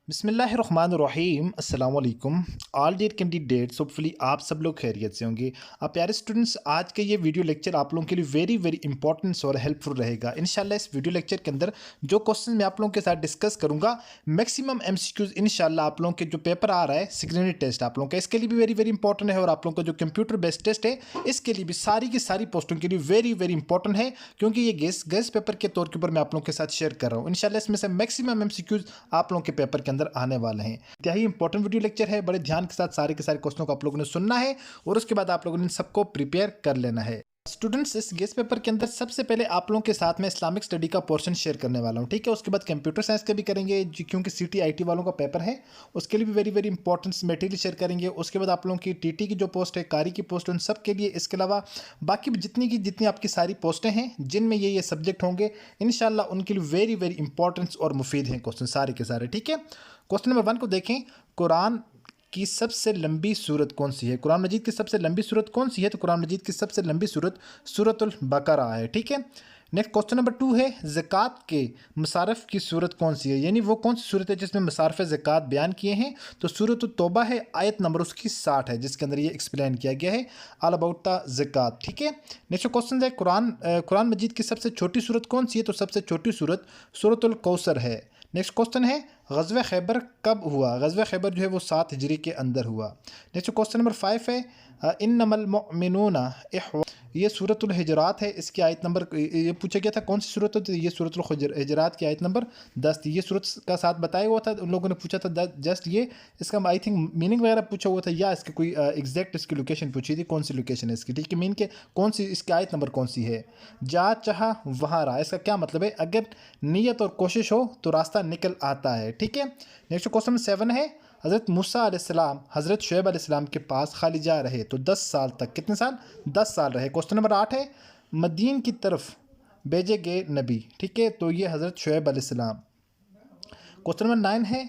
बिस्मिल्लाहिर्रहमानिर्रहीम अस्सलाम वालेकुम ऑल डियर कैंडिडेट्स। होपफुली आप सब लोग खैरियत से होंगे। आप प्यारे स्टूडेंट्स, आज का ये वीडियो लेक्चर आप लोगों के लिए वेरी वेरी इंपॉर्टेंट और हेल्पफुल रहेगा। इंशाल्लाह इस वीडियो लेक्चर के अंदर जो क्वेश्चन मैं आप लोगों के साथ डिस्कस करूंगा, मैक्सिमम एमसीक्यूज इंशाल्लाह आप लोगों के जो पेपर आ रहा है सिग्नेचर टेस्ट आप लोगों का, इसके लिए भी वेरी वेरी इंपॉर्टेंट है। और आप लोगों का जो कंप्यूटर बेस्ड टेस्ट है इसके लिए भी सारी की सारी पोस्टों के लिए वेरी वेरी इंपॉर्टेंट है, क्योंकि ये गेस्ट पेपर के तौर के ऊपर मैं आप लोगों के साथ शेयर कर रहा हूँ। इंशाल्लाह इसमें से मैक्सिमम एमसीक्यूज आप लोगों के पेपर के अंदर आने वाले हैं। इंतहाई इंपॉर्टेंट वीडियो लेक्चर है, बड़े ध्यान के साथ सारे के सारे क्वेश्चनों को आप लोगों ने सुनना है और उसके बाद आप लोगों ने सबको प्रिपेयर कर लेना है। स्टूडेंट्स, इस गेस्ट पेपर के अंदर सबसे पहले आप लोगों के साथ में इस्लामिक स्टडी का पोर्शन शेयर करने वाला हूं, ठीक है। उसके बाद कंप्यूटर साइंस का भी करेंगे क्योंकि सीटी आईटी वालों का पेपर है, उसके लिए भी very very important material share करेंगे। उसके बाद आप लोगों की टीटी की जो पोस्ट है, कारी की पोस्ट है, उन सब के लिए, इसके अलावा बाकी जितनी आपकी सारी पोस्टें हैं जिनमें ये सब्जेक्ट होंगे, इंशाल्लाह उनके लिए वेरी वेरी इंपॉर्टेंट और मुफीद हैं क्वेश्चन सारे के सारे, ठीक है। क्वेश्चन नंबर 1 को देखें। कुरान की सबसे लंबी सूरत कौन सी है? कुरान मजीद की सबसे लंबी सूरत कौन सी है? तो कुरान मजीद की सबसे लंबी सूरत सूरतुल बकरा है, ठीक है। नेक्स्ट क्वेश्चन नंबर 2 है, ज़कात के मसारफ की सूरत कौन सी है, यानी वो कौन सी सूरत है जिसमें मसारफ ज़कात बयान किए हैं? तो सूरत तौबा है, आयत नंबर उसकी 60 है, जिसके अंदर ये एक्सप्लेन किया गया है ऑल अबाउट द ज़कात, ठीक है। नेक्स्ट क्वेश्चन है, कुरान मजीद की सबसे छोटी सूरत कौन सी है? तो सबसे छोटी सूरत सूरतुल कौसर है। नेक्स्ट क्वेश्चन है, ग़ज़वा खैबर कब हुआ? ग़ज़वा खैबर जो है वो 7 हिजरी के अंदर हुआ। नेक्स्ट क्वेश्चन नंबर 5 है, इन्नमल मुमिनूना इख्वा, ये सूरतुल हिजरात है, इसकी आयत नंबर, ये पूछा गया था कौन सी सूरत होती है, ये सूरतुल हिजरात की आयत नंबर 10 थी। ये सूरत का साथ बताया हुआ था, उन लोगों ने पूछा था जस्ट ये, इसका आई थिंक मीनिंग वगैरह पूछा हुआ था, या इसकी कोई एग्जैक्ट इसकी लोकेशन पूछी थी, कौन सी लोकेशन है इसकी, ठीक है। मीन के कौन सी इसकी आयत नंबर कौन सी है? जा चाहा वहाँ रहा, इसका क्या मतलब है? अगर नीयत और कोशिश हो तो रास्ता निकल आता है, ठीक है। नेक्स्ट क्वेश्चन 7 है, हज़रत मूसा अलैहिस्सलाम हज़रत शुएब अलैहिस्सलाम के पास खाली जा रहे तो 10 साल तक, कितने साल? 10 साल रहे। क्वेश्चन नंबर 8 है, मदीन की तरफ भेजे गए नबी, ठीक है, तो ये हज़रत शुएब अलैहिस्सलाम। क्वेश्चन नंबर 9 है,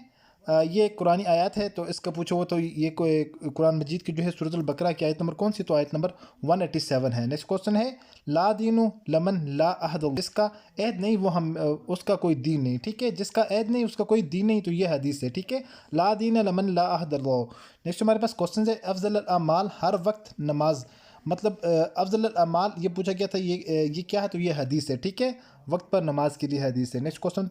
ये कुरानी आयत है, तो इसका पूछो वो, तो ये कोई कुरान मजीद की जो है सूरतुल बकरा की आयत नंबर कौन सी? तो आयत नंबर 187 है। नेक्स्ट क्वेश्चन है, ला दीनु लमन ला अहद, जिसका अहद नहीं वो हम उसका कोई दीन नहीं, ठीक है। जिसका अहद नहीं उसका कोई दीन नहीं, तो ये हदीस है, ठीक है। ला दीन लमन ला अहद। नेक्स्ट हमारे पास क्वेश्चन है, अफजल अमाल हर वक्त नमाज, मतलब अफजल अमाल ये पूछा गया था, ये क्या है? तो ये हदीस है, ठीक है, वक्त पर नमाज के लिए हदीस है। नेक्स्ट क्वेश्चन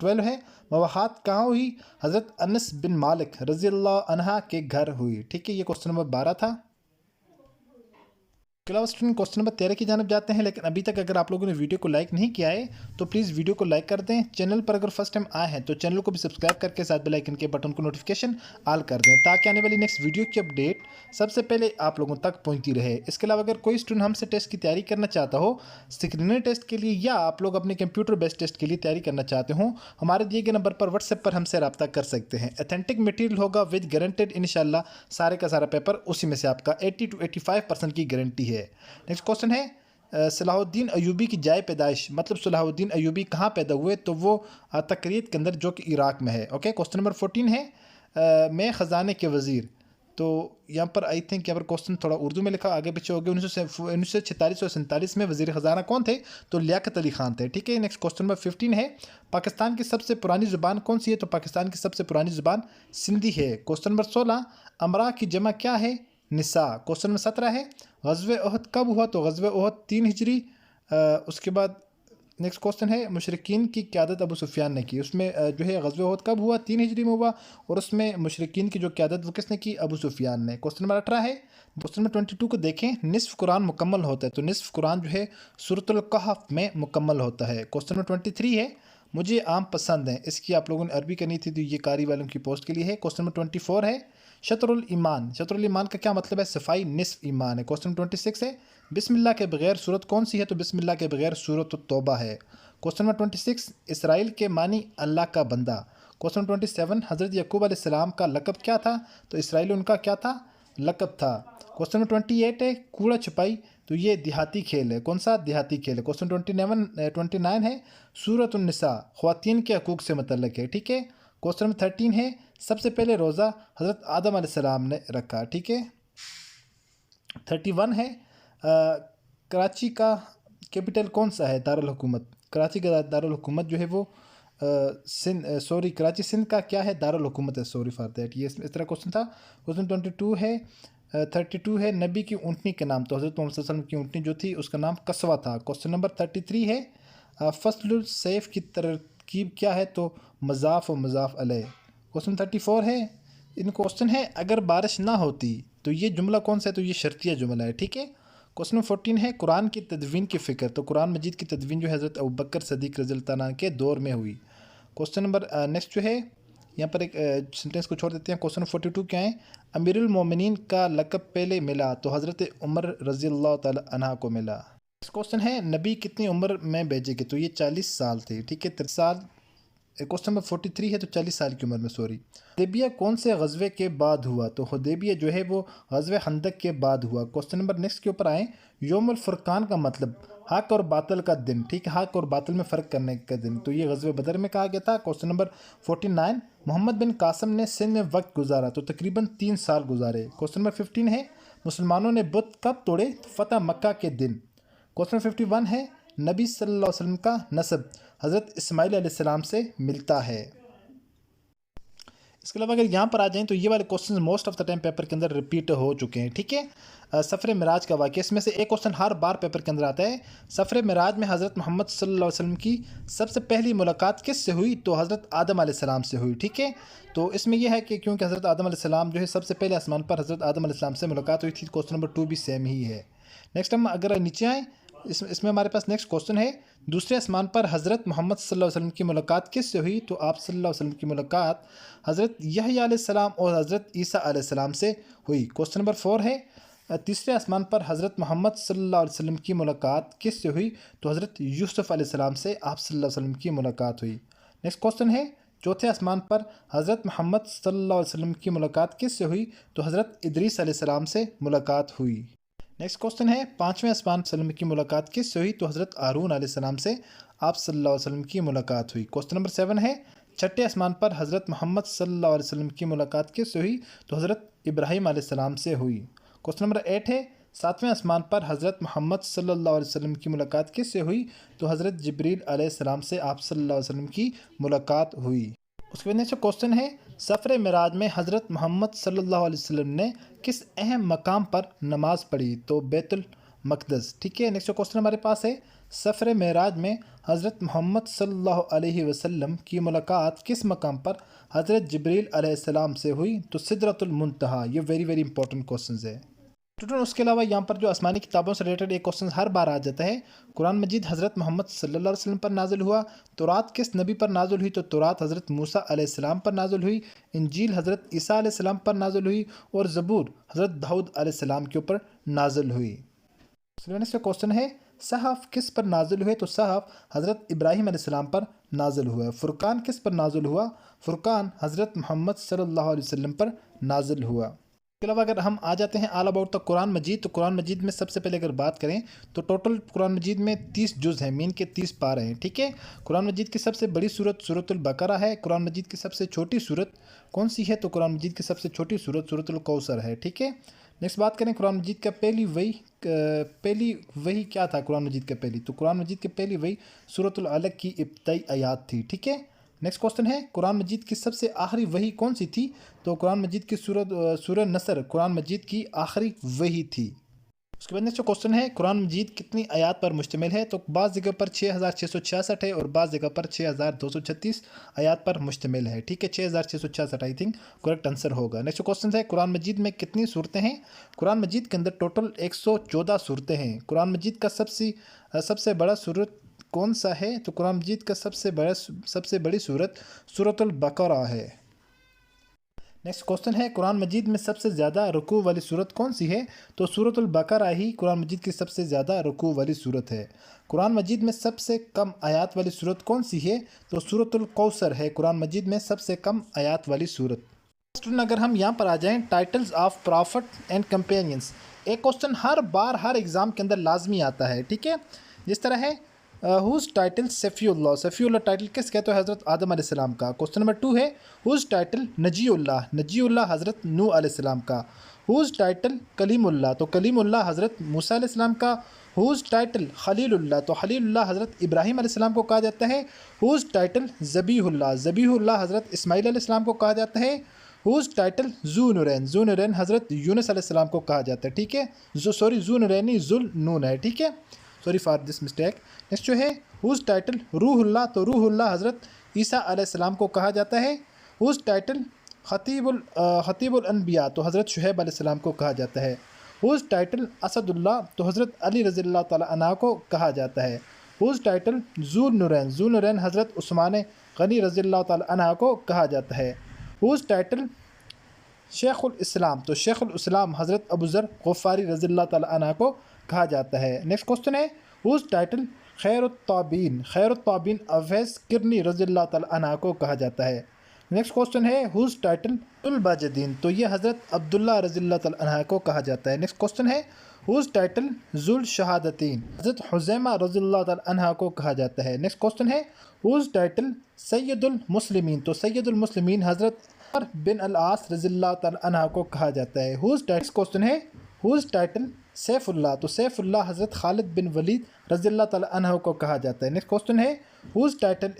12 है, मवाहात कहाँ हुई? हज़रत अनस बिन मालिक रज़ी अल्लाह अन्हा के घर हुई, ठीक है। ये क्वेश्चन नंबर 12 था। इसके अलावा स्टूडेंट क्वेश्चन नंबर 13 की जानब जाते हैं, लेकिन अभी तक अगर आप लोगों ने वीडियो को लाइक नहीं किया है तो प्लीज़ वीडियो को लाइक कर दें। चैनल पर अगर फर्स्ट टाइम आए हैं तो चैनल को भी सब्सक्राइब करके साथ बेल आइकन के बटन को नोटिफिकेशन ऑल कर दें, ताकि आने वाली नेक्स्ट वीडियो की अपडेट सबसे पहले आप लोगों तक पहुँचती रहे। इसके अलावा अगर कोई स्टूडेंट हमसे टेस्ट की तैयारी करना चाहता हो, स्क्रीनर टेस्ट के लिए, या आप लोग अपने कंप्यूटर बेस्ड टेस्ट के लिए तैयारी करना चाहते हो, हमारे दिए गए नंबर पर व्हाट्सएप पर हमसे रब्ता कर सकते हैं। अथेंटिक मटेरियल होगा विद गारंटेड, इंशाल्लाह सारे का सारा पेपर उसी में से आपका 80 to 85% की गारंटी है। नेक्स्ट क्वेश्चन है, सलाहुद्दीन अयूबी की जाए पैदाइश, मतलब सलाहुद्दीन अयूबी कहाँ पैदा हुए? तो वो तकरीत के अंदर जो कि इराक में है, ओके। क्वेश्चन नंबर 14 है, मैं ख़जाने के वज़ीर, तो यहाँ पर आई थिंक यहाँ पर क्वेश्चन थोड़ा उर्दू में लिखा, आगे पीछे हो गया। 1946 और 47 में वज़ीर ख़जाना कौन थे? तो लियाकत अली ख़ान थे, ठीक है। नेक्स्ट क्वेश्चन नंबर 15 है, पाकिस्तान की सबसे पुरानी ज़ुबान कौन सी है? तो पाकिस्तान की सबसे पुरानी ज़ुबान सिंधी है। क्वेश्चन नंबर 16, अमरा की जमा क्या है? निसा। क्वेश्चन नंबर 17 है, ग़ज़वे ओहद कब हुआ? तो ग़ज़वे ओहद 3 हिजरी। उसके बाद नेक्स्ट क्वेश्चन है, मुशरिकीन की क़यादत अबू सुफियान ने की, उसमें जो है ग़ज़वे ओहद कब हुआ? 3 हिजरी में हुआ, और उसमें मुशरिकीन की जो क़यादत वो किसने की? अबू सुफियान ने। क्वेश्चन नंबर 18 है, क्वेश्चन नंबर 22 को देखें, निस्फ़ कुरान मुकम्मल होता है, तो निस्फ़ कुरान जो है सूरतुल कहफ़ में मुकम्मल होता है। क्वेश्चन नंबर 23 है, मुझे आम पसंद है, इसकी आप लोगों ने अरबी करनी थी, तो ये कारी वालों की पोस्ट के लिए है। क्वेश्चन नंबर 24 है, शतरुल ईमान, शतरुल ईमान का क्या मतलब है? सफाई निस्फ ईमान है। क्वेश्चन 26 है, बिस्मिल्लाह के बगैर सूरत कौन सी है? तो बिस्मिल्लाह के बगैर सूरत तौबा है। क्वेश्चन नंबर 26, इसराइल के मानी अल्लाह का बंदा। क्वेश्चन 27, हज़रत यकूब अलैहिस्सलाम का लक़ब क्या था? तो इसराइल उनका क्या था? लक़ब था। क्वेश्चन नंबर 28 है, कूड़ा छुपाई, तो ये देहाती खेल है, कौन सा? देहाती खेल है। क्वेश्चन 29 है, सूरत उन्निसा ख़वातीन के हकूक़ से मतलब है, ठीक है। क्वेश्चन नंबर 13 है, सबसे पहले रोज़ा हज़रत आदम अलैहिस्सलाम ने रखा, ठीक है। 31 है, कराची का कैपिटल कौन सा है? दारुल हुकूमत। कराची का दारुल हुकूमत जो है वो सॉरी कराची सिंध का क्या है, दारुल हुकूमत है, सॉरी फॉर दैट, ये इस तरह क्वेश्चन था। क्वेश्चन 22 है 32 है, नबी की ऊँटनी के नाम, तो हज़रत मोहम्मद सल्लल्लाहु अलैहि वसल्लम की ऊँटनी जो थी उसका नाम कस्वा था। क्वेश्चन नंबर 33 है फस्लुल सैफ की तरकीब क्या है, तो मज़ाफ़ व मज़ाफ़ अलैह। क्वेश्चन 34 है, इन क्वेश्चन है अगर बारिश ना होती तो ये जुमला कौन सा है, तो ये शर्तिया जुमला है, ठीक है। क्वेश्चन नंबर 14 है कुरान की तदवीन की फ़िक्र, तो कुरान मजीद की तदवीन जो है हज़रत अबू बकर सदीक़ रज़ी अल्लाह अन्हु के दौर में हुई। क्वेश्चन नंबर नेक्स्ट जो है यहाँ पर एक सेंटेंस को छोड़ देते हैं। क्वेश्चन 42 क्या है, अमीरुल मोमिनीन का लक़ब पहले मिला, तो हज़रत उमर रज़ी अल्लाह तआला अन्हा को मिला। नेक्स्ट क्वेश्चन है नबी कितनी उम्र में भेजे गए, तो ये 40 साल थे, ठीक है, 30 साल। क्वेश्चन नंबर 43 है, तो 40 साल की उम्र में, सॉरी। हुदैबिया कौन से गज़वे के बाद हुआ, तो हुदैबिया जो है वो गज़वे खंदक के बाद हुआ। क्वेश्चन नंबर नेक्स्ट के ऊपर आए, यौमुल फुरकान का मतलब हक और बातिल का दिन, ठीक है, हक और बातिल में फ़र्क करने का दिन, तो ये गज़वे बदर में कहा गया था। क्वेश्चन नंबर 49, मोहम्मद बिन कासिम ने सिंध में वक्त गुजारा, तो तकरीबन 3 साल गुजारे। क्वेश्चन नंबर 15 है, मुसलमानों ने बुत कब तोड़े, तो फतह मक्का के दिन। क्वेश्चन 51 है, नबी सल्लल्लाहु अलैहि वसल्लम का नसब हज़रत इस्माइल अलैहिस्सलाम से मिलता है। इसके अलावा अगर यहाँ पर आ जाएं तो ये वाले questions most of the time paper के अंदर रिपीट हो चुके हैं, ठीक है। सफ़र मिराज का वाक़या, इसमें से एक क्वेश्चन हर बार पेपर के अंदर आता है। सफ़र मिराज में हज़रत मोहम्मद सल्लल्लाहु अलैहि वसल्लम की सबसे पहली मुलाकात किससे हुई, तो हज़रत आदम अलैहिस्सलाम से हुई, ठीक है। तो इसमें यह है कि क्योंकि हज़रत आदम अलैहिस्सलाम जो है सबसे पहले आसमान पर हज़रत आदम अलैहिस्सलाम से मुलाकात हुई थी। क्वेश्चन नंबर 2 भी सेम ही है। नेक्स्ट हम अगर नीचे आएँ, इसमें हमारे पास नेक्स्ट क्वेश्चन है, दूसरे आसमान पर हज़रत मोहम्मद सल्लल्लाहु अलैहि वसल्लम की मुलाकात किससे हुई, तो आप सल्लल्लाहु अलैहि वसल्लम की मुलाकात हज़रत यहया अलैहिस्सलाम और हज़रत ईसा अलैहिस्सलाम से हुई। क्वेश्चन नंबर 4 है, तीसरे आसमान पर हज़रत मोहम्मद सल्लल्लाहु अलैहि वसल्लम की मुलाकात किससे हुई, तो हज़रत यूसुफ़ अलैहिस्सलाम से आप सल्लल्लाहु अलैहि वसल्लम की मुलाकात हुई। नेक्स्ट क्वेश्चन है, चौथे आसमान पर हज़रत मोहम्मद सल्लल्लाहु अलैहि वसल्लम की मुलाकात किससे हुई, तो हज़रत इदरीस अलैहिस्सलाम से मुलाकात हुई। नेक्स्ट क्वेश्चन है, पाँचवें आसमान वसल्लम की मुलाकात किससे हुई, तो हज़रत हारून अलैहिस्सलाम से आप सल्लल्लाहु अलैहि वसल्लम की मुलाकात हुई। क्वेश्चन नंबर 7 है, छठे आसमान पर हज़रत मोहम्मद सल्लल्लाहु अलैहि वसल्लम की मुलाकात किससे हुई, तो हज़रत इब्राहीम अलैहिस्सलाम से हुई। क्वेश्चन नंबर 8 है, सातवें आसमान पर हज़रत मोहम्मद सल्लल्लाहु अलैहि वसल्लम की मुलाकात किससे हुई, तो हज़रत जिब्रील अलैहिस्सलाम से आप सल्लल्लाहु अलैहि वसल्लम की मुलाकात हुई। उसके बाद नेक्स्ट क्वेश्चन है, सफ़र मिराज में हज़रत मोहम्मद सल्लल्लाहु अलैहि वसल्लम ने किस अहम मकाम पर नमाज़ पढ़ी, तो बैतुल मक़दस, ठीक है। नेक्स्ट क्वेश्चन हमारे पास है, सफ़र मिराज में हज़रत मोहम्मद सल्लल्लाहु अलैहि वसल्लम की मुलाकात किस मकाम पर हज़रत जिब्रील अलैहिस्सलाम से हुई, तो सिदरतुल मुंतहा। ये वेरी वेरी इंपॉर्टेंट क्वेश्चन है स्टूडेंट। उसके अलावा यहाँ पर जो आसमानी किताबों से रिलेटेड एक क्वेश्चन हर बार आ जाता है, कुरान मजीद हज़रत मोहम्मद सल्लल्लाहु अलैहि वसल्लम पर नाजिल हुआ, तौरात किस नबी पर नाजिल हुई, तो तौरात हज़रत मूसा अलैहिस्सलाम पर नाजिल हुई, इंजील हज़रत ईसा अलैहिस्सलाम पर नाजिल हुई और ज़बूर हज़रत दाऊद अलैहिस्सलाम के ऊपर नाजिल हुई। इसका क्वेश्चन है, सहाफ़ किस पर नाजिल हुए, तो सहाफ़ हज़रत इब्राहीम अलैहिस्सलाम पर नाजिल हुआ। फ़ुरक़ान किस पर नाजिल हुआ, फ़ुरक़ान हज़रत मोहम्मद सल्लल्लाहु अलैहि वसल्लम पर नाजिल हुआ। इसके अलावा अगर हम आ जाते हैं ऑल अबाउट द कुरान मजीद, तो कुरान मजीद में सबसे पहले अगर बात करें तो टोटल कुरान मजीद में 30 जुज़ हैं, मीन के 30 पारे हैं, ठीक है। कुरान मजीद की सबसे बड़ी सूरत सूरतुल बकरा है। कुरान मजीद की सबसे छोटी सूरत कौन सी है, तो कुरान मजीद की सबसे छोटी सूरत सूरतुल कौसर है, ठीक है। नेक्स्ट बात करें कुरान मजीद का पहली वही क्या था, कुरान मजीद का पहली, तो कुरान मजीद की पहली वही सूरतुल अलक की इब्तदाई आयात थी, ठीक है। नेक्स्ट क्वेश्चन है, कुरान मजीद की सबसे आखिरी वही कौन सी थी, तो कुरान मजीद की सूरह नसर कुरान मजीद की आखिरी वही थी। उसके बाद नेक्स्ट क्वेश्चन है, कुरान मजीद कितनी आयात पर मुश्तमिल है, तो बाज़ जगह पर 6666 है और बाज़ जगह पर 6236 आयात पर मुश्तमिल है, ठीक है। 6666 आई थिंक करेक्ट आंसर होगा। नेक्स्ट क्वेश्चन है, कुरान मजीद में कितनी सूरतें हैं, कुरान मजीद के अंदर टोटल 114 सूरतें हैं। कुरान मजीद का सबसे बड़ा सूरत कौन सा है, तो कुरान मजीद का सबसे बड़ी सूरत सूरतुल बकरा है। नेक्स्ट क्वेश्चन है, कुरान मजीद में सबसे ज़्यादा रुकू वाली सूरत कौन सी है, तो सूरतुल बकरा ही कुरान मजीद की सबसे ज़्यादा रुकू वाली सूरत है। कुरान मजीद में सबसे कम आयात वाली सूरत कौन सी है, तो सूरतुल कौसर है कुरान मजीद में सबसे कम आयात वाली सूरत। स्टूडेंट अगर हम यहाँ पर आ जाएं, titles of profit and companions, एक क्वेश्चन हर बार हर एग्ज़ाम के अंदर लाजमी आता है, ठीक है। जिस तरह है हुज़ टाइटल सफ़ीउल्लाह टाइटल किस कहते हैं, हज़रत आदम अलैहिस्सलाम का। क्वेश्चन नंबर 2 है, हुज़ टाइटल नजीउल्लाह हज़रत नूह अलैहिस्सलाम का। हुज़ टाइटल कलीमुल्लाह, तो कलीमुल्लाह हज़रत मूसा अलैहिस्सलाम का। हुज टाइटल खलीलुल्लाह, तो खलीलुल्लाह हज़रत इब्राहीम अलैहिस्सलाम को कहा जाता है। हुज टाइटल ज़बीहुल्लाह, ज़बीहुल्लाह हज़रत इस्माईल अलैहिस्सलाम को कहा जाता है। हुज टाइटल ज़ूनुरैन, ज़ूनुरैन हज़रत यूनुस अलैहिस्सलाम को कहा जाता है। ठीक है, ज़ूनुरैनी ज़ुल नून है। ठीक है, sorry for this mistake. Next जो है हुज टाइटल रूहुल्लाह, तो रूहुल्लाह हज़रत ईसा अलैहिस्सलाम को कहा जाता है। हुज टाइटल खतीबुल अनबिया, तो हज़रत शुहैब अलैहिस्सलाम को कहा जाता है। हुज टाइटल असदुल्लाह, तो हज़रत अली रज़ियल्लाहु ताला अन्हु को कहा जाता है। हुज टाइटल ज़ूनुरैन हज़रत उस्मान गनी रज़ियल्लाहु ताला अन्हु को कहा जाता है। हुज टाइटल शेखुल इस्लाम, तो शेखुल इस्लाम हज़रत अबू ज़र ग़फ़ारी रज़ियल्लाहु ताला अन्हु को कहा जाता है। नेक्स्ट क्वेश्चन है हुज टाइटल खैरुत्ताबीन अवैस किरनी रज़ियल्लाहु ताला अन्हु को कहा जाता है। नेक्स्ट क्वेश्चन है हुज टाइटल अब्दुल बाजिदीन, तो ये हज़रत अब्दुल्ला रज़ियल्लाहु ताला अन्हु को कहा जाता है। नेक्स्ट क्वेश्चन है हुज टाइटल ज़ुल शहादतीन, हज़रत हुज़ैमा रज़ियल्लाहु ताला अन्हु को कहा जाता है। नेक्स्ट क्वेश्चन है हुज टाइटल सैयदुल मुस्लिमीन, तो सैयदुल मुस्लिमीन हज़रत उमर बिन अल आस रज़ियल्लाहु ताला अन्हु को कहा जाता है। हुज टाइटल क्वेश्चन है हुज टाइटल सैफुल्लाह, तो सैफुल्लाह हज़रत खालिद बिन वलीद रज़ियल्लाहु ताला अन्हु को कहा जाता है। नेक्स्ट क्वेश्चन है हुज टाइटल,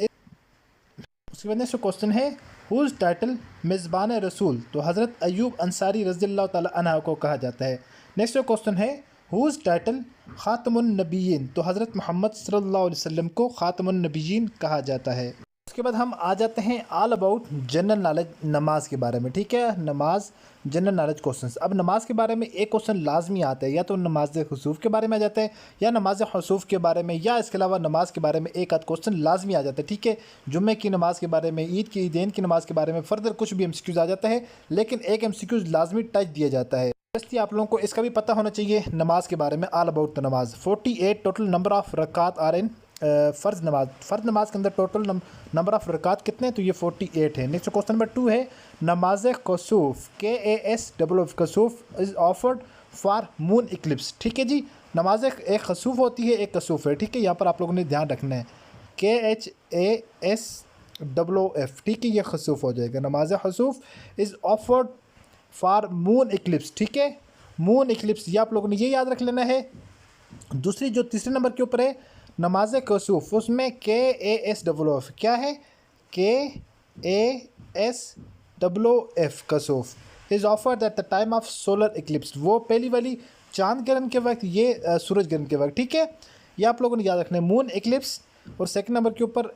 उसके बाद नेक्स्ट क्वेश्चन है हुज टाइटल मेज़बान रसूल, तो हज़रत अयूब अंसारी रज़ियल्लाहु ताला अन्हु को कहा जाता है। नेक्स्ट क्वेश्चन है हुज टाइटल ख़ातमुन नबिय्यीन, तो हज़रत मोहम्मद सल्लल्लाहु अलैहि वसल्लम को ख़ातमुन नबिय्यीन कहा जाता है। उसके बाद हम आ जाते हैं ऑल अबाउट जनरल नॉलेज नमाज के बारे में। ठीक है, नमाज जनरल नॉलेज क्वेश्चंस। अब नमाज के बारे में एक क्वेश्चन लाजमी आता है, या तो नमाज खसूफ के बारे में आ जाता है, या नमाज खसूफ के बारे में, या इसके अलावा नमाज के बारे में एक आध क्वेश्चन लाजमी आ जाता है। ठीक है, जुम्मे की नमाज के बारे में, ईदैन की नमाज के बारे में फर्दर कुछ भी MCQs आ जाता है, लेकिन एक MCQs लाजमी टच दिया जाता है। जस्ट आप लोगों को इसका भी पता होना चाहिए नमाज के बारे में। All about the namaz 48 total number of rakat are in फ़र्ज़ नमाज के अंदर टोटल नंबर ऑफ़ रकात कितने हैं, तो ये 48 है। नेक्स्ट क्वेश्चन नंबर 2 है नमाज Kusoof KASFF कसूफ़ is offered for moon eclipse. ठीक है जी, नमाज एक खसूफ़ होती है, एक कसूफ़ है। ठीक है, यहाँ पर आप लोगों ने ध्यान रखना है KHASFF। ठीक है, ये खसूफ़ हो जाएगा। नमाज खसूफ़ is offered for moon eclipse. ठीक है, मून इक्लिप्स, ये आप लोगों ने ये याद रख लेना है। दूसरी जो तीसरे नंबर के ऊपर है नमाज कसूफ़, उसमें KASFF क्या है, KASFF कसूफ़ is offered at the time of solar eclipse, वो पहली वाली चांद ग्रहण के वक्त, ये सूरज ग्रहण के वक्त। ठीक है, ये आप लोगों ने याद रखना है मून इक्लिप्स। और सेकंड नंबर के ऊपर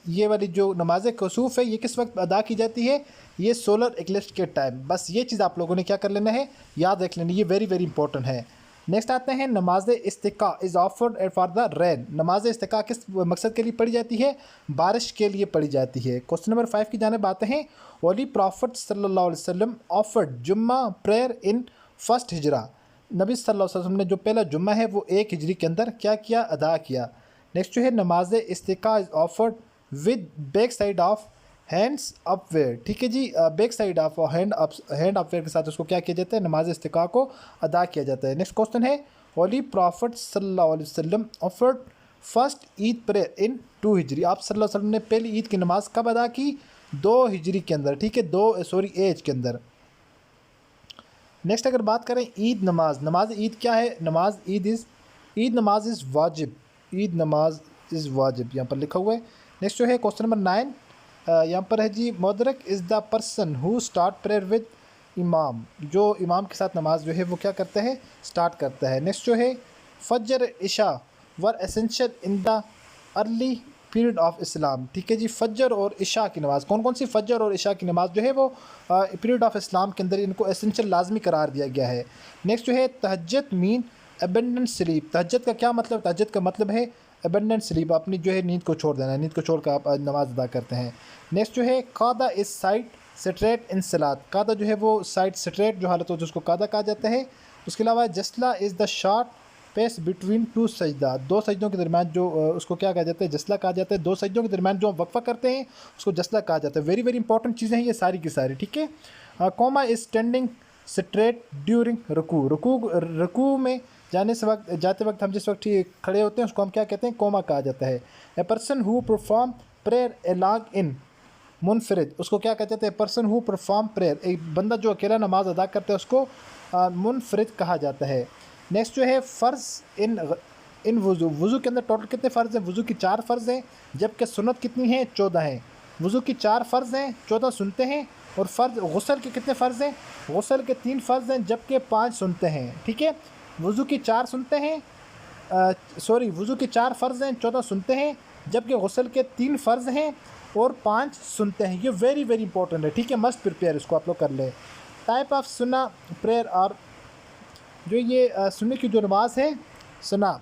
ये वाली जो नमाज कसूफ़ है ये किस वक्त अदा की जाती है, ये सोलर इक्लिप्स के टाइम। बस ये चीज़ आप लोगों ने क्या कर लेना है, याद रख लेना, ये वेरी वेरी इंपॉर्टेंट है। नेक्स्ट आते हैं नमाज इस्तिका is offered for the rain. नमाज इस्तिका किस मकसद के लिए पढ़ी जाती है, बारिश के लिए पढ़ी जाती है। क्वेश्चन नंबर 5 की जानिब आते हैं होली प्रॉफिट सल्लल्लाहु अलैहि वसल्लम ऑफर्ड जुम्मा प्रेयर इन फर्स्ट हिजरा। नबी सल्लल्लाहु अलैहि वसल्लम ने जो पहला जुम्मा है वो 1 हिजरी के अंदर क्या किया, अदा किया। नेक्स्ट जो है नमाज इस्तिका is offered with back side of hands upward. ठीक है जी, back side of hand upward के साथ उसको क्या किया जाता है, नमाज इस्तिका को अदा किया जाता है। नेक्स्ट क्वेश्चन है होली प्रॉफिट सल्लल्लाहु अलैहि वसल्लम ऑफर्ड फर्स्ट ईद प्रेयर इन 2 हिजरी। आप सल्लल्लाहु अलैहि वसल्लम ने पहली ईद की नमाज कब अदा की, 2 हिजरी के अंदर। ठीक है, एज के अंदर। नेक्स्ट अगर बात करें ईद नमाज ईद क्या है, ईद नमाज इज़ वाजिब, ईद नमाज इज़ वाजिब यहाँ पर लिखा हुआ है। नेक्स्ट जो है क्वेश्चन नंबर 9 यहाँ पर है जी मुदरक is the person who start prayer with इमाम, जो इमाम के साथ नमाज जो है वो क्या करता है, स्टार्ट करता है। नेक्स्ट जो है फजर इशा were essential in the early period of Islam. ठीक है जी, फजर और इशा की नमाज़, कौन कौन सी फजर और इशा की नमाज़ जो है वो पीरियड ऑफ इस्लाम के अंदर इनको एसेंशियल लाजमी करार दिया गया है। नेक्स्ट जो है तहज्जुद मीन अबेंडेंट स्लीप। तहज्जुद का क्या मतलब, तहज्जुद का मतलब है अबेंडेंट स्लीप, अपनी जो है नींद को छोड़ देना, नींद को छोड़ कर आप नमाज अदा करते हैं। नेक्स्ट जो है कादा इस साइड स्ट्रेट इन सलात। कादा जो है वो साइड स्ट्रेट जो हालत हो जिसको कादा कहा जाता है। उसके अलावा जसला is the short pace between 2 सजदा, 2 सजदों के दरमियान जो उसको क्या कहा जाता है, जसला कहा जाता है। 2 सजदों के दरमियान जो वक्फा करते हैं उसको जसला कहा जाता है। वेरी वेरी इंपॉर्टेंट चीज़ें हैं ये सारी की सारी। ठीक है, comma is standing straight during रुकू में जाते वक्त हम जिस वक्त खड़े होते हैं उसको हम क्या कहते हैं, कोमा कहा जाता है। A person who perform prayer alone in मुनफरिद, उसको क्या कहते हैं, पर्सन हु परफॉर्म प्रेयर, एक बंदा जो अकेला नमाज अदा करता है उसको मुनफरिद कहा जाता है। नेक्स्ट जो है फ़र्ज़ इन इन वज़ू, वज़ू के अंदर टोटल कितने फ़र्ज़ हैं? वज़ू की 4 फ़र्ज़ हैं, जबकि सुन्नत कितनी हैं? 14 हैं। वज़ू की 4 फ़र्ज़ हैं, 14 सुनते हैं। और फ़र्ज़ गुस्ल के कितने फ़र्ज़ हैं? गुस्ल के 3 फ़र्ज़ हैं, जबकि 5 सुनते हैं। ठीक है, वज़ू की 4 सुनते हैं, वज़ू के 4 फ़र्ज़ हैं, 14 सुनते हैं, जबकि गुस्ल के 3 फ़र्ज़ हैं और 5 सुनते हैं। ये वेरी वेरी इंपॉर्टेंट है। ठीक है, मस्ट प्रिपेयर, इसको आप लोग कर लें। टाइप ऑफ सुन्ना प्रेयर, और जो ये सुन्ने की जो नमाज है सुना,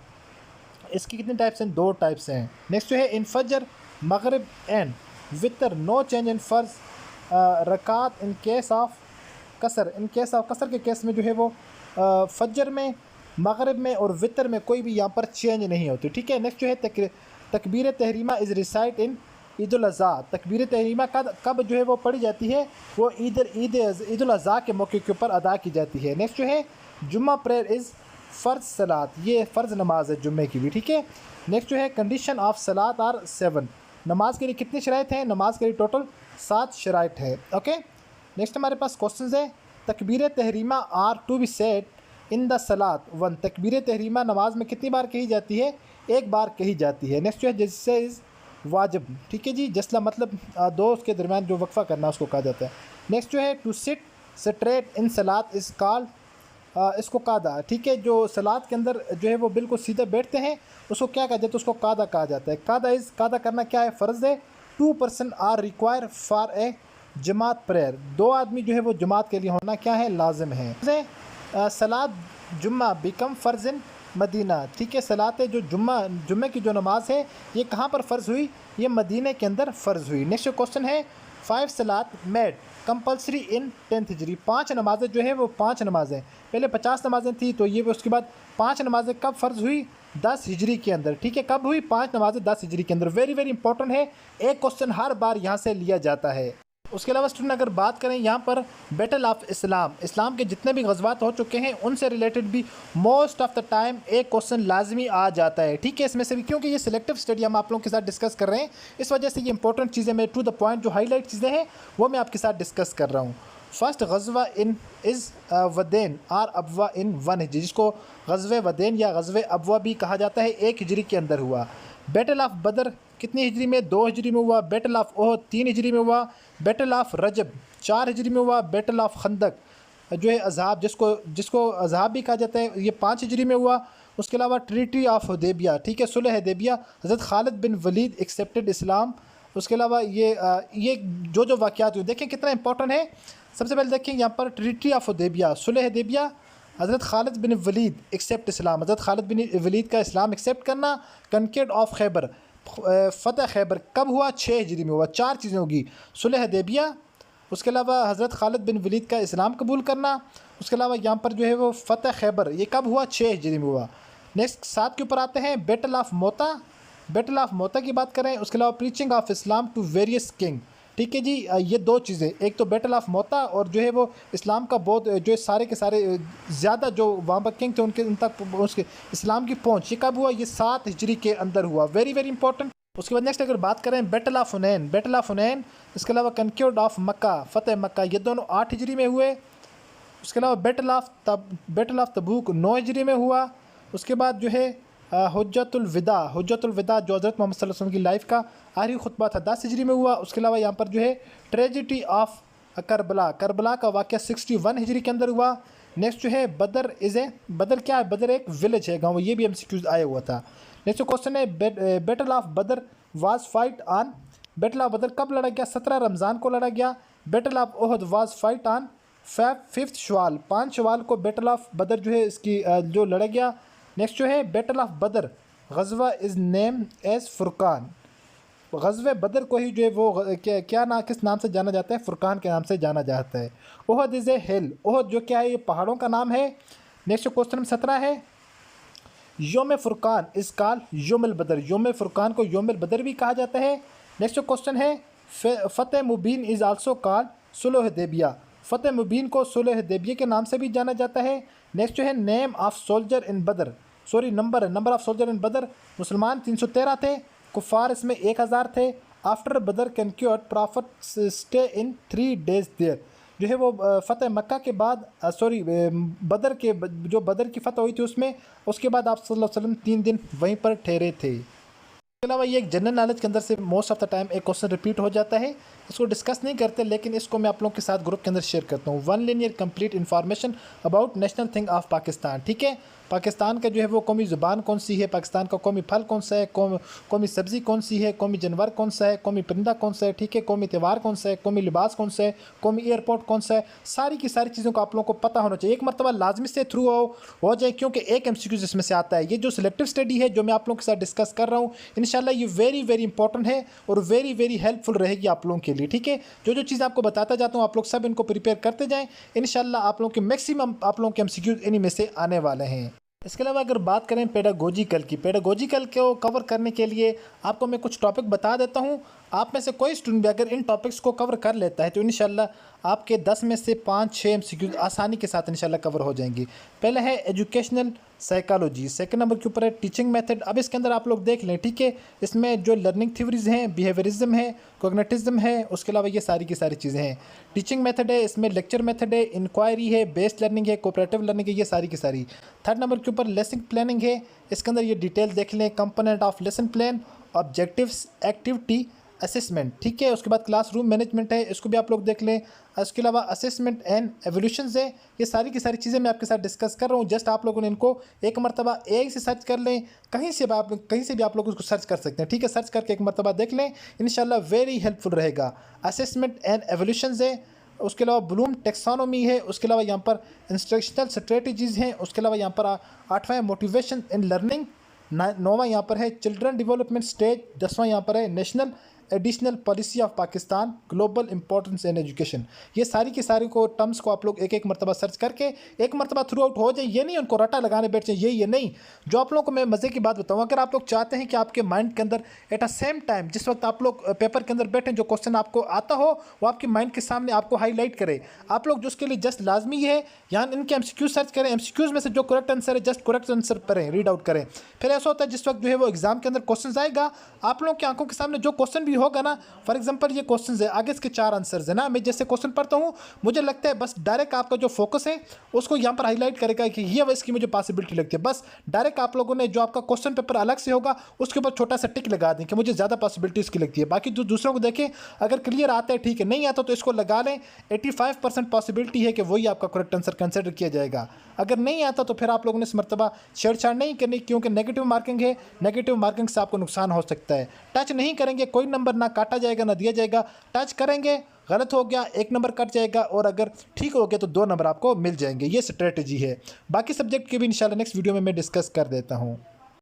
इसकी कितने टाइप्स हैं? 2 टाइप्स हैं। नेक्स्ट जो है इन फजर, मगरिब एंड वितर, नो चेंज इन फ़र्ज़ रकात इन केस ऑफ कसर। इन केस ऑफ कसर के केस में जो है वो फजर में, मगरिब में और वितर में कोई भी यहाँ पर चेंज नहीं होती। ठीक है, नेक्स्ट जो है तकबीर तहरीमा इज़ रिसाइट इन ईद उल अज़हा। तकबीर तहरीमा कब जो है वो पढ़ी जाती है? वो ईद उल अज़हा के मौके के ऊपर अदा की जाती है। नेक्स्ट जो है जुम्मा प्रेयर इज़ फ़र्ज़ सलात, ये फ़र्ज़ नमाज है जुम्मे की भी। ठीक है, नेक्स्ट जो है कंडीशन ऑफ सलात आर 7। नमाज के लिए कितनी शराइत हैं? नमाज के लिए टोटल 7 शराइत है। ओके, नेक्स्ट हमारे पास क्वेश्चन है तकबीर तहरीमा are to be said in the सलात 1। तकबीर तहरीमा नमाज में कितनी बार कही जाती है? 1 बार कही जाती है। नेक्स्ट जो है जिससे इज़ वाजिब। ठीक है जी, जसला मतलब दो उसके दरमियान जो वक्फ़ा करना उसको कहा जाता है। नेक्स्ट जो है to sit straight in Salat is called, इसको कादा। ठीक है, जो सलात के अंदर जो है वो बिल्कुल सीधे बैठते हैं उसको क्या कहा जाता है? उसको कादा कहा जाता है। कादा करना क्या है? फ़र्ज़ है। 2 person are require for a जमात प्रेयर, 2 आदमी जो है वो जमात के लिए होना क्या है? लाजिम है। सलात जुम्मा बिकम फ़र्ज़ इन मदीना। ठीक है, सलात जो जुम्मे की जो नमाज है ये कहाँ पर फ़र्ज़ हुई? ये मदीने के अंदर फ़र्ज़ हुई। नेक्स्ट क्वेश्चन है 5 सलात मेड कंपल्सरी इन 10th हिजरी। 5 नमाज़ें जो है वो 5 नमाज़ें, पहले 50 नमाज़ें थी तो ये उसके बाद 5 नमाज़ें कब फ़र्ज़ हुई? 10 हिजरी के अंदर। ठीक है, कब हुई? 5 नमाज़ें 10 हिजरी के अंदर। वेरी वेरी इंपॉर्टेंट है, एक क्वेश्चन हर बार यहाँ से लिया जाता है। उसके अलावा स्टूडेंट अगर बात करें यहाँ पर बैटल ऑफ इस्लाम, इस्लाम के जितने भी गज़वात हो चुके हैं उनसे रिलेटेड भी मोस्ट ऑफ द टाइम एक क्वेश्चन लाजमी आ जाता है। ठीक है, इसमें से भी क्योंकि ये सिलेक्टिव स्टडी हम आप लोगों के साथ डिस्कस कर रहे हैं, इस वजह से ये इंपॉर्टेंट चीज़ें मैं टू द पॉइंट जो हाईलाइट चीज़ें हैं वो मैं आपके साथ डिस्कस कर रहा हूँ। First गज़वा in is वदैन are Abwa इन 1 हिजरी, जिसको गज़वे वदैन या गज़वे अबवा भी कहा जाता है, 1 हिजरी के अंदर हुआ। बैटल ऑफ बदर कितनी हिजरी में? 2 हिजरी में हुआ। बैटल ऑफ ओहद 3 हिजरी में हुआ। बैटल ऑफ रजब 4 हिजरी में हुआ। बैटल ऑफ खंदक जो है अज़ाब, जिसको अज़ाब भी कहा जाता है, ये 5 हिजरी में हुआ। उसके अलावा ट्रीटी ऑफ हुदैबिया, ठीक है, सुलह हुदैबिया, हज़रत खालिद बिन वलीद एक्सेप्टेड इस्लाम। उसके अलावा ये जो वाक़यात हुए देखें कितना इंपॉर्टेंट है। सबसे पहले देखें यहाँ पर ट्रीटी ऑफ हुदैबिया, सुलह हुदैबिया, हज़रत खालिद बिन वलीद एक्सेप्ट इस्लाम, हज़रत खालिद बिन वलीद का इस्लाम एक्सेप्ट करना। कंकेड ऑफ खैबर, फ़तह खैबर कब हुआ? 6 हिजरी में हुआ। 4 चीज़ें होगी, सुलह हुदैबिया, उसके अलावा हज़रत खालिद बिन वलीद का इस्लाम कबूल करना, उसके अलावा यहाँ पर जो है वो फ़तह खैबर, ये कब हुआ? 6 हिजरी में हुआ। नेक्स्ट 7 के ऊपर आते हैं battle of Mutah. Battle of Mutah की बात करें, उसके अलावा preaching of Islam to various king. ठीक है जी, ये 2 चीज़ें, एक तो बैटल ऑफ मोता और जो है वो इस्लाम का बहुत जो सारे के सारे ज़्यादा जो वहाँ पर किंग थे उन तक उसके इस्लाम की पहुँच, ये कब हुआ? ये 7 हिजरी के अंदर हुआ। Very very important. उसके बाद नेक्स्ट अगर बात करें बैटल ऑफ हुनैन, बैटल ऑफ हुनैन, इसके अलावा कंक्योर्ड ऑफ मक्का, फ़तेह मक्का, ये दोनों 8 हिजरी में हुए। उसके अलावा बैटल ऑफ तबूक 9 हिजरी में हुआ। उसके बाद जो है हुज्जतुल विदा जो हज़रत मोहम्मद सल्लल्लाहु अलैहि वसल्लम की लाइफ का आखिरी खुतबा था, 10 हिजरी में हुआ। उसके अलावा यहाँ पर जो है ट्रेजिडी ऑफ करबला का वाक़या 61 हिजरी के अंदर हुआ। नेक्स्ट जो है बदर क्या है? बदर एक विलेज है, गाँव, ये भी MCQs आया हुआ था। नेक्स्ट क्वेश्चन है बैटल ऑफ बदर was fight on, battle of बदर कब लड़ा गया? 17 रमज़ान को लड़ा गया। Battle of Uhud was fight on 5 Shawwal, 5 Shawwal को बैटल ऑफ बदर जो है इसकी जो लड़ा गया। नेक्स्ट जो है बैटल ऑफ बदर गज़वा इज़ नेम एज़ फुरकान, गज़वे बदर को ही जो है वो किस नाम से जाना जाता है? फुरकान के नाम से जाना जाता है। ओहद इज़ ए हिल, ओहद जो क्या है? ये पहाड़ों का नाम है। नेक्स्ट क्वेश्चन नंबर 17 है योम फुरकान इस काल योमिल बदर, योम फुरकान को योमिल बदर भी कहा जाता है। नेक्स्ट क्वेश्चन है फ़तेह मुबीन इज़ आल्सो कॉल्ड सुलह हुदैबिया, फ़तेह मुबीन को सुलह हुदैबिया के नाम से भी जाना जाता है। नेक्स्ट जो है नेम ऑफ सोल्जर इन बदर, नंबर ऑफ सोल्जर इन बदर, मुसलमान 313 थे, कुफ़ार इसमें 1000 थे। After Badr conquered prophet stay in 3 days there, जो है वो फ़तह मक्का के बाद बदर के जो बदर की फ़तह हुई थी उसमें, उसके बाद आप सल्लल्लाहु अलैहि वसल्लम 3 दिन वहीं पर ठहरे थे। इसके अलावा ये एक जनरल नॉलेज के अंदर से मोस्ट ऑफ द टाइम एक क्वेश्चन रिपीट हो जाता है, इसको डिस्कस नहीं करते, लेकिन इसको मैं आप लोगों के साथ ग्रुप के अंदर शेयर करता हूँ। 1 linear complete information about national thing of Pakistan. ठीक है, पाकिस्तान का जो है वो कौमी ज़ुबान कौन सी है, पाकिस्तान का कौमी फल कौन सा है, कौमी सब्ज़ी कौन सी है, कौमी जानवर कौन सा है, कौमी परिंदा कौन सा है, ठीक है, कौमी त्यौहार कौन सा है, कौमी लिबास कौन सा है, कौमी एयरपोर्ट कौन सा है, सारी की सारी चीज़ों को आप लोगों को पता होना चाहिए। एक मरतबा लाजमी से थ्रू हो जाए, क्योंकि एक MCQ इसमें से आता है। ये जो सिलेक्टिव स्टडी है जो मैं आप लोगों के साथ डिस्कस कर रहा हूँ, इंशाल्लाह ये वेरी वेरी इंपॉर्टेंट है और वेरी वेरी हेल्पफुल रहेगी आप लोगों के लिए। ठीक है, जो जो चीज़ आपको बताता जाता हूँ आप लोग सब इनको प्रिपेयर करते जाएँ, इंशाल्लाह आप लोगों के मैक्सिमम आप लोगों के MCQ इन्हीं में से आने वाले हैं। इसके अलावा अगर बात करें पेडागोजिकल को कवर करने के लिए आपको मैं कुछ टॉपिक बता देता हूँ। आप में से कोई स्टूडेंट भी अगर इन टॉपिक्स को कवर कर लेता है तो इंशाल्लाह आपके 10 में से 5-6 MCQ आसानी के साथ इंशाल्लाह कवर हो जाएंगी। पहला है एजुकेशनल साइकोलॉजी, सेकंड नंबर के ऊपर है टीचिंग मेथड। अब इसके अंदर आप लोग देख लें, ठीक है, इसमें जो लर्निंग थ्योरीज हैं, बिहेवियरिज्म है, कोग्निटिज्म है, उसके अलावा ये सारी की सारी चीज़ें हैं। टीचिंग मेथड है, इसमें लेक्चर मेथड है, इंक्वायरी है, बेस्ड लर्निंग है, कोऑपरेटिव लर्निंग है, ये सारी की सारी। थर्ड नंबर के ऊपर लेसन प्लानिंग है, इसके अंदर ये डिटेल देख लें, component of lesson plan, objectives, activity, assessment. ठीक है, उसके बाद क्लासरूम मैनेजमेंट है, इसको भी आप लोग देख लें। इसके अलावा असेसमेंट एंड एवोल्यूशंस है। ये सारी की सारी चीज़ें मैं आपके साथ डिस्कस कर रहा हूँ। जस्ट आप लोगों ने इनको एक मरतबा AI से सर्च कर लें, कहीं से भी आप लोग उसको सर्च कर सकते हैं। ठीक है, सर्च करके एक मरतबा देख लें, इंशाल्लाह वेरी हेल्पफुल रहेगा। असेसमेंट एंड एवोल्यूशंस है, उसके अलावा ब्लूम टेक्सोनोमी है, उसके अलावा यहाँ पर इंस्ट्रक्शनल स्ट्रेटजीज़ हैं, उसके अलावा यहाँ पर 8वां मोटिवेशन इन लर्निंग, 9वां यहाँ पर है चिल्ड्रन डेवलपमेंट स्टेज, 10वां यहाँ पर है national additional policy of Pakistan, global importance in education. ये सारी की सारी को टर्म्स को आप लोग एक एक मरतबा सर्च करके एक मरतबा थ्रू आउट हो जाए। ये नहीं उनको रटा लगाने बैठ जाए, ये नहीं। जो आप लोगों को मैं मज़े की बात बताऊँ, अगर आप लोग चाहते हैं कि आपके माइंड के अंदर एट अ सेम टाइम जिस वक्त आप लोग पेपर के अंदर बैठें, जो क्वेश्चन आपको आता हो वो आपके माइंड के सामने आपको हाईलाइट करे, आप लोग जो उसके लिए जस्ट लाजमी है यहाँ इनके MCQ सर्च करें, MCQs में से जो करेक्ट आंसर है जस्ट करेक्ट आंसर पढ़ें, रीड आउट करें। फिर ऐसा होता है जिस वक्त जो है वो एग्जाम के अंदर क्वेश्चन आएगा, आप लोगों की आंखों के सामने जो क्वेश्चन भी होगा ना, फॉर एग्जांपल ये क्वेश्चन है, आगे इसके 4 आंसर्स है ना, मैं जैसे क्वेश्चन पढ़ता हूँ मुझे लगता है बस डायरेक्ट आपका जो फोकस है उसको यहाँ पर हाईलाइट करेगा कि ये इसकी मुझे पॉसिबिलिटी लगती है। बस डायरेक्ट आप लोगों ने जो आपका क्वेश्चन पेपर अलग से होगा उसके ऊपर छोटा सा टिक लगा दें कि मुझे ज़्यादा पॉसिबिलिटी इसकी लगती है। बाकी जो दूसरों को देखें, अगर क्लियर आता है ठीक है, नहीं आता तो इसको लगा लें, 85% पॉसिबिलिटी है कि वही आपका करेक्ट आंसर कंसिडर किया जाएगा। अगर नहीं आता तो फिर आप लोगों ने इस मरतबा छेड़छाड़ नहीं करनी, क्योंकि नेगेटिव मार्किंग है, नेगेटिव मार्किंग से आपको नुकसान हो सकता है। टच नहीं करेंगे कोई नंबर ना काटा जाएगा ना दिया जाएगा, टच करेंगे गलत हो गया 1 नंबर कट जाएगा, और अगर ठीक हो गया तो 2 नंबर आपको मिल जाएंगे। ये स्ट्रेटजी है। बाकी सब्जेक्ट के भी इंशाल्लाह नेक्स्ट वीडियो में मैं डिस्कस कर देता हूँ।